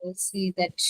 We'll see that.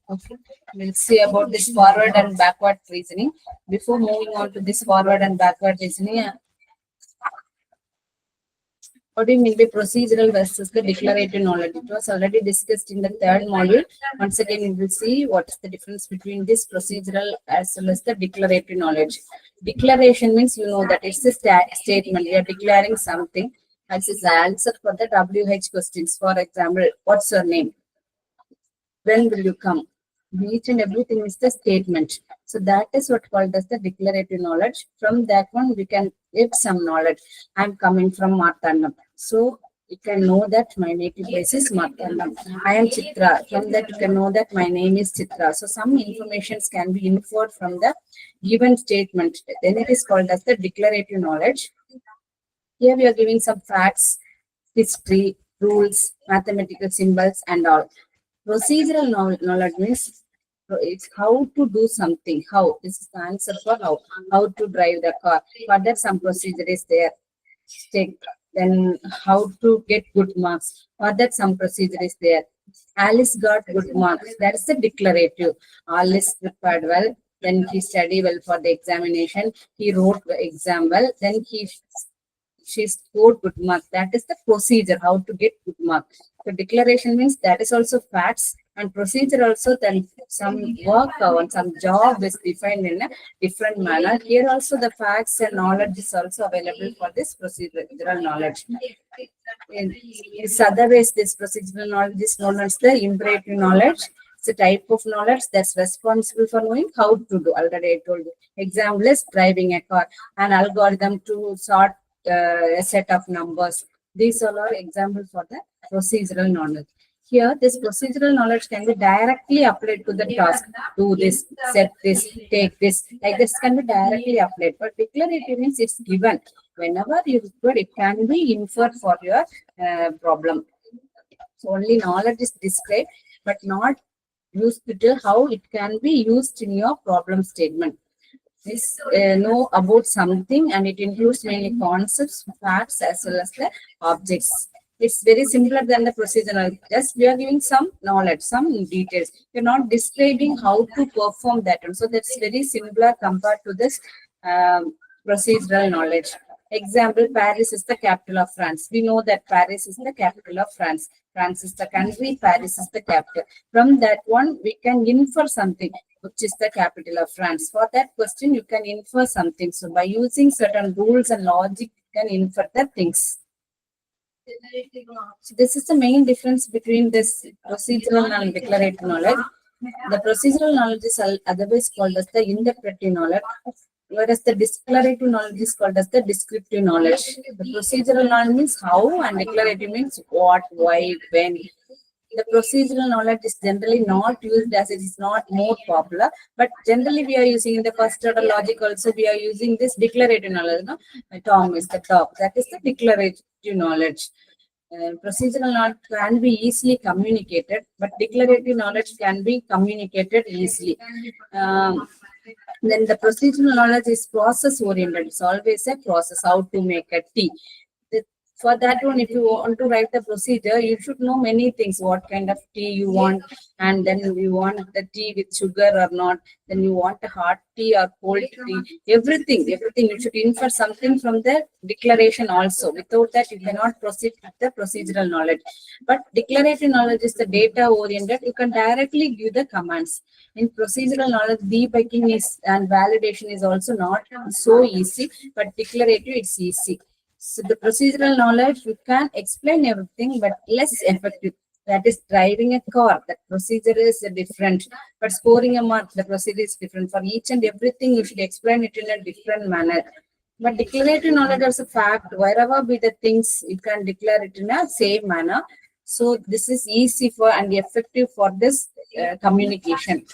Okay. We'll see about this forward and backward reasoning. Before moving on to this forward and backward reasoning, what do you mean by procedural versus the declarative knowledge? It was already discussed in the third module. Once again, we will see what is the difference between this procedural as well as the declarative knowledge. Declaration means you know that it's a statement. You are declaring something. This is the answer for the WH questions. For example, what's your name? When will you come? Each and everything is the statement. So that is what called as the declarative knowledge. From that one, we can give some knowledge. I'm coming from Marthandam. So you can know that my native place is Marthandam. I am Chitra. From that, you can know that my name is Chitra. So some informations can be inferred from the given statement. Then it is called as the declarative knowledge. Here we are giving some facts, history, rules, mathematical symbols, and all. Procedural knowledge means it's how to do something. How? This is the answer for how. How to drive the car. For that, some procedure is there. Take. Then how to get good marks. For that, some procedure is there. Alice got good marks. That is the declarative. Alice prepared well. Then he studied well for the examination. He wrote the exam well. Then she scored good marks. That is the procedure, how to get good marks. So declaration means that is also facts, and procedure also then some work or some job is defined in a different manner. Here also the facts and knowledge is also available for this procedural knowledge. In this other ways, this procedural knowledge is known as the imperative knowledge. It's a type of knowledge that's responsible for knowing how to do. Already I told you. Example is driving a car, an algorithm to sort a set of numbers. These all are examples for the procedural knowledge. Here, this procedural knowledge can be directly applied to the task. Do this, set this, take this. Like this can be directly applied. But declarative means it's given. Whenever you require, it can be inferred for your problem. So only knowledge is described, but not used to tell how it can be used in your problem statement. This know about something, and it includes many concepts, facts, as well as the objects. It's very simpler than the procedural. Just we are giving some knowledge, some details. You're not describing how to perform that. And so that's very simpler compared to this procedural knowledge. Example, Paris is the capital of France. We know that Paris is the capital of France. France is the country, Paris is the capital. From that one, we can infer something, which is the capital of France. For that question, you can infer something. So by using certain rules and logic, you can infer the things. So this is the main difference between this procedural and declarative knowledge. The procedural knowledge is otherwise called as the interpretive knowledge, whereas the declarative knowledge is called as the descriptive knowledge. The procedural knowledge means how, and declarative means what, why, when. The procedural knowledge is generally not used as it is not more popular, but generally we are using in the first order logic also we are using this declarative knowledge. No? Tom is the top. That is the declarative knowledge. Procedural knowledge can be easily communicated, but declarative knowledge can be communicated easily. Then the procedural knowledge is process oriented. It's always a process, how to make a tea. For that one, if you want to write the procedure, you should know many things. What kind of tea you want, and then you want the tea with sugar or not. Then you want a hot tea or cold tea. Everything. You should infer something from the declaration also. Without that, you cannot proceed with the procedural knowledge. But declarative knowledge is the data oriented. You can directly give the commands. In procedural knowledge, debugging is and validation is also not so easy, but declarative it's easy. So the procedural knowledge, you can explain everything, but less effective. That is driving a car. That procedure is different. But scoring a mark, the procedure is different. For each and everything, you should explain it in a different manner. But declarative knowledge is a fact. Wherever be the things, you can declare it in a same manner. So this is easy for and effective for this communication.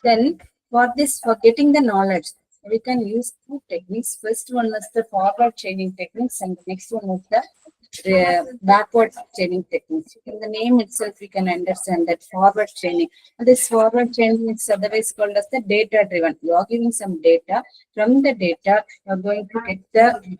Then for this, for getting the knowledge, We can use two techniques. First one is the forward chaining techniques, and the next one is the backward chaining techniques. In the name itself, we can understand that forward chaining. This forward chaining is otherwise called as the data driven. You are giving some data. From the data, you are going to get the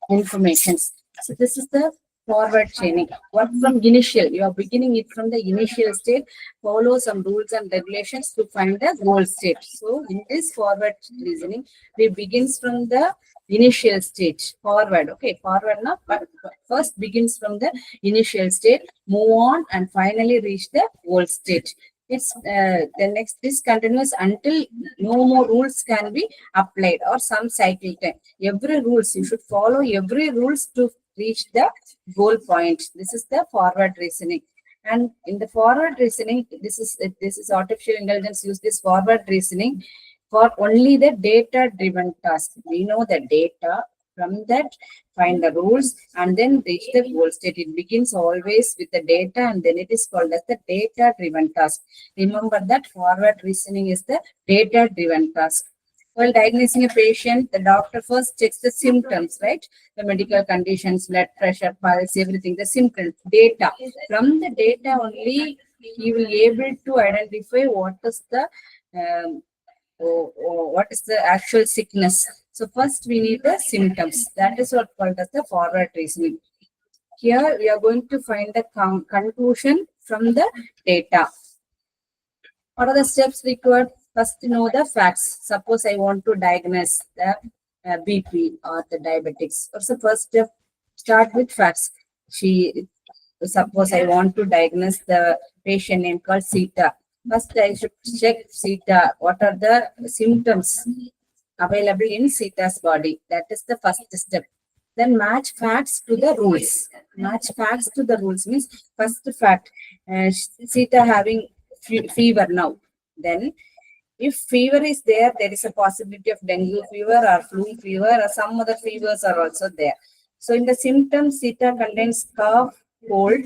information. So this is the forward chaining. What from initial? You are beginning it from the initial state, follow some rules and regulations to find the goal state. So in this forward reasoning, we begins from the initial stage, forward. Okay, forward now, but first begins from the initial state, move on and finally reach the goal state. It's the next, this continues until no more rules can be applied or some cycle time. Every rules, you should follow every rules to reach the goal point. This is the forward reasoning. And in the forward reasoning, this is artificial intelligence use this forward reasoning for only the data driven task. We know the data, from that find the rules and then reach the goal state. It begins always with the data and then it is called as the data driven task. Remember that forward reasoning is the data driven task. While diagnosing a patient, the doctor first checks the symptoms, right? The medical conditions, blood pressure, pulse, everything, the symptoms, data. From the data only, he will be able to identify what is the what is the actual sickness. So first we need the symptoms. That is what called as the forward reasoning. Here we are going to find the conclusion from the data. What are the steps required? First, know the facts. Suppose I want to diagnose the BP or the diabetics. What's the first step? Start with facts. Suppose I want to diagnose the patient name called Sita. First, I should check Sita. What are the symptoms available in Sita's body? That is the first step. Then match facts to the rules. Match facts to the rules means first fact, Sita having fever now. Then if fever is there, there is a possibility of dengue fever or flu fever or some other fevers are also there. So in the symptoms, Sita contains cough, cold,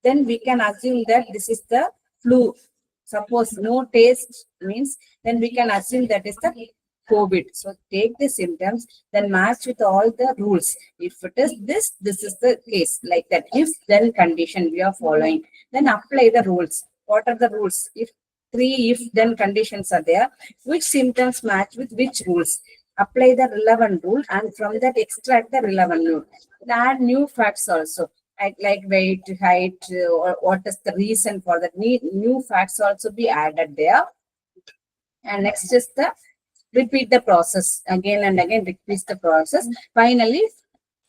then we can assume that this is the flu. Suppose no taste means, then we can assume that is the COVID. So take the symptoms, then match with all the rules. If it is this, this is the case, like that. If then condition we are following, then apply the rules. What are the rules? If 3 if then conditions are there, which symptoms match with which rules? Apply the relevant rule and from that extract the relevant rule. Add new facts also, like weight, height, or what is the reason for that. New facts also be added there. And next is the repeat the process again and again, repeat the process. Finally,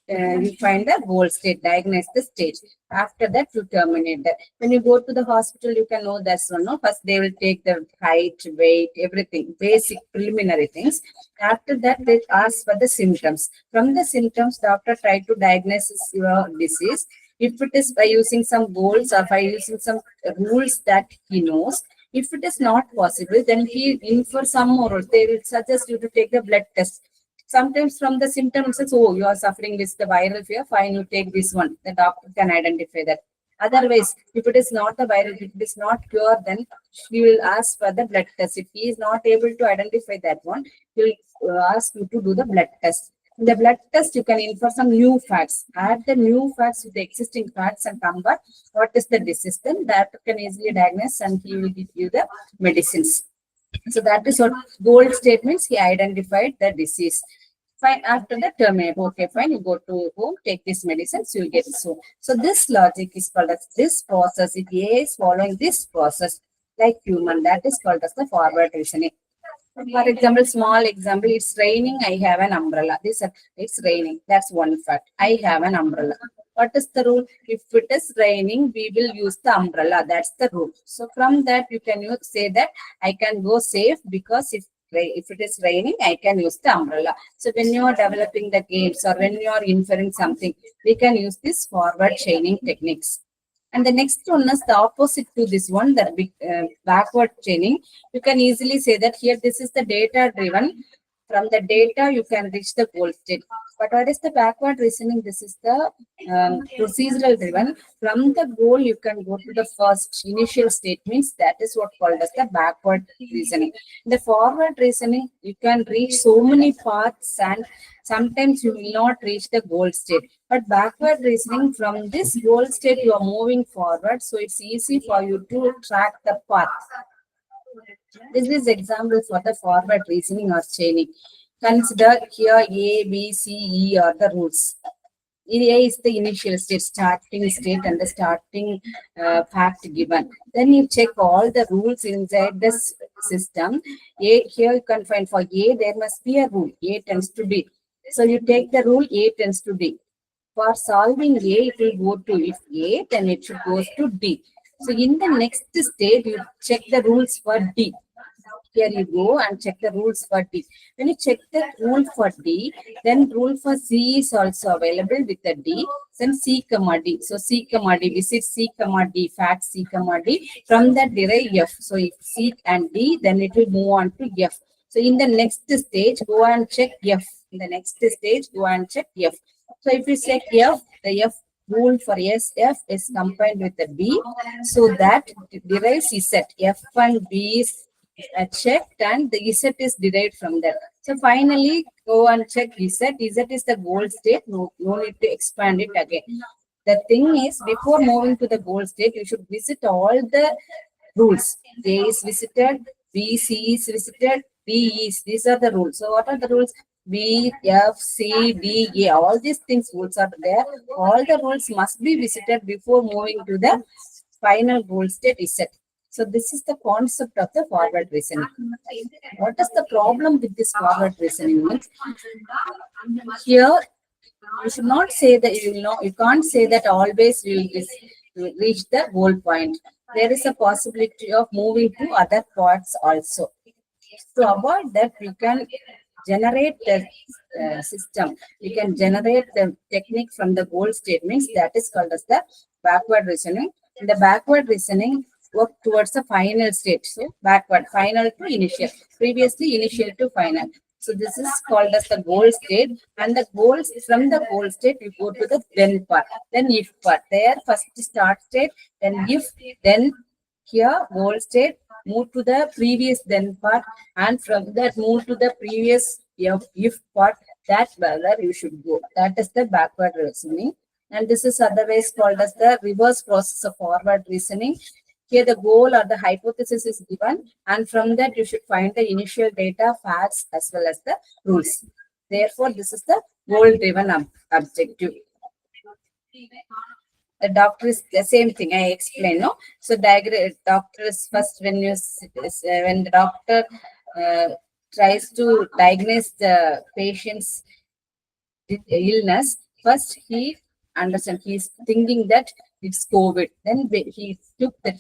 you find the goal state, diagnose the stage. After that, you terminate that. When you go to the hospital, you can know that's one. No? First, they will take the height, weight, everything, basic preliminary things. After that, they ask for the symptoms. From the symptoms, doctor try to diagnose your disease. If it is by using some goals or by using some rules that he knows. If it is not possible, then he infer some more. They will suggest you to take the blood test. Sometimes from the symptoms, it's, oh, you are suffering with the viral fever, fine, you take this one. The doctor can identify that. Otherwise, if it is not a viral, if it is not cure, then he will ask for the blood test. If he is not able to identify that one, he will ask you to do the blood test. In the blood test, you can infer some new facts. Add the new facts with the existing facts and convert what is the disease. Then that can easily diagnose and he will give you the medicines. So that is what goal statements. He identified the disease. Fine. After that, terminate. Okay, fine. You go to home, take this medicine, so you get it. So this logic is called as this process. If A is following this process, like human, that is called as the forward reasoning. For example, small example, it's raining, I have an umbrella. It's raining. That's one fact. I have an umbrella. What is the rule? If it is raining, we will use the umbrella. That's the rule. So from that, you can say that I can go safe because if it is raining, I can use the umbrella. So when you are developing the games or when you are inferring something, we can use this forward chaining techniques. And the next one is the opposite to this one, the backward chaining. You can easily say that here, this is the data driven. From the data, you can reach the goal state. But what is the backward reasoning? This is the procedural driven. From the goal, you can go to the first initial state, means that is what called as the backward reasoning. The forward reasoning, you can reach so many paths and sometimes you will not reach the goal state. But backward reasoning, from this goal state, you are moving forward. So it's easy for you to track the path. This is example for the forward reasoning or chaining. Consider here A, B, C, E are the rules. A is the initial state, starting state and the starting fact given. Then you check all the rules inside this system. A, here you can find for A, there must be a rule. A tends to B. So you take the rule A tends to D. For solving A, it will go to, if A, then it should go to D. So in the next state, you check the rules for D. Here you go and check the rules for D. When you check the rule for D, then rule for C is also available with the D. Then C, D. So C, D, visit C, D, fact C, D. From that derive F. So if C and D, then it will move on to F. So in the next stage, go and check F. In the next stage, go and check F. So if you check F, the F rule for SF is combined with the B. So that derives Z. F and B is checked and the Z is derived from that. So finally, go and check Z. Z is the goal state. No need to expand it again. The thing is, before moving to the goal state, you should visit all the rules. A is visited, B, C is visited, D is. These are the rules. So what are the rules? B, F, C, D, A. All these things rules are there. All the rules must be visited before moving to the final goal state Z. So this is the concept of the forward reasoning. What is the problem with this forward reasoning? Here, you should not say that you can't say that always you will reach the goal point. There is a possibility of moving to other parts also. To avoid that, we can generate the system. We can generate the technique from the goal statements that is called as the backward reasoning. In the backward reasoning, work towards the final state. So backward, final to initial. Previously, initial to final. So this is called as the goal state. And the goals, from the goal state, you go to the then part. Then if part. There, first start state, then if, then here, goal state, move to the previous then part, and from that move to the previous if part. That's where you should go. That is the backward reasoning. And this is otherwise called as the reverse process of forward reasoning. Here the goal or the hypothesis is given, and from that you should find the initial data, facts, as well as the rules. Therefore, this is the goal-driven objective. The doctor is the same thing I explained, no? So doctor is first when the doctor tries to diagnose the patient's illness, first he understands, he's thinking that it's COVID. Then he took the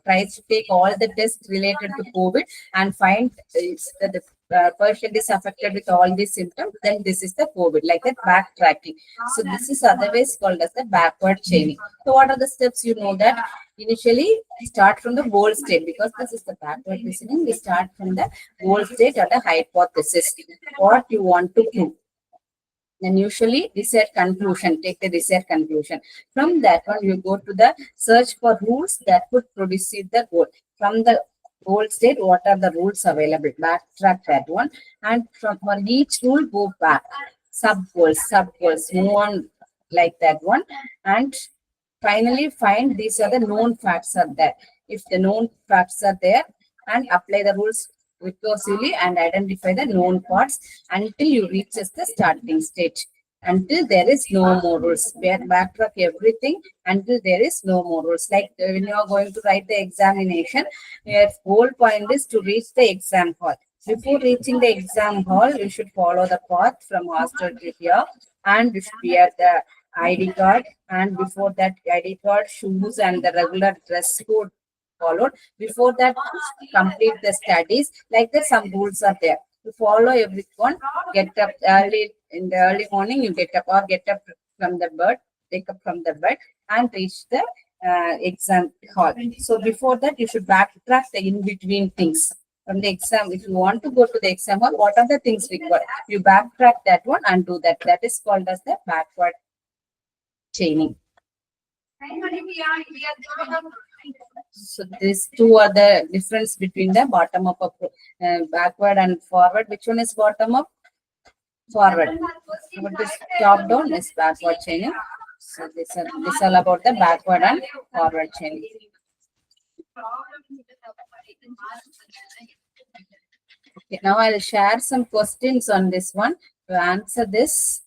tries to take all the tests related to COVID and find that the patient is affected with all these symptoms. Then this is the COVID, like that backtracking. So this is otherwise called as the backward chaining. So what are the steps? You know that initially start from the goal state, because this is the backward reasoning. We start from the goal state or the hypothesis, what you want to prove. Then usually desired conclusion, take the desired conclusion. From that one, you go to the search for rules that would produce the goal. From the goal state, what are the rules available? Backtrack that one. And for each rule, go back. Sub-goals, move on like that one. And finally, find these are the known facts are there. If the known facts are there, and apply the rules recursively and identify the known parts until you reach the starting state. Until there is no more rules. Backtrack everything until there is no more rules. Like when you are going to write the examination, your whole point is to reach the exam hall. Before reaching the exam hall, you should follow the path from hostel to here, and you should wear the ID card. And before that ID card, shoes and the regular dress code followed. Before that, complete the studies. Like that, some rules are there. To follow everyone, get up early in the early morning. You get up from the bed, take up from the bed, and reach the exam hall. So before that, you should backtrack the in between things. from the exam, if you want to go to the exam hall, what are the things required? You backtrack that one and do that. That is called as the backward chaining. So these two are the difference between the bottom up, backward and forward. Which one is bottom up? Forward. What is top down is backward chaining. So this is all about the backward and forward chaining. Okay, now I'll share some questions on this one. To answer this,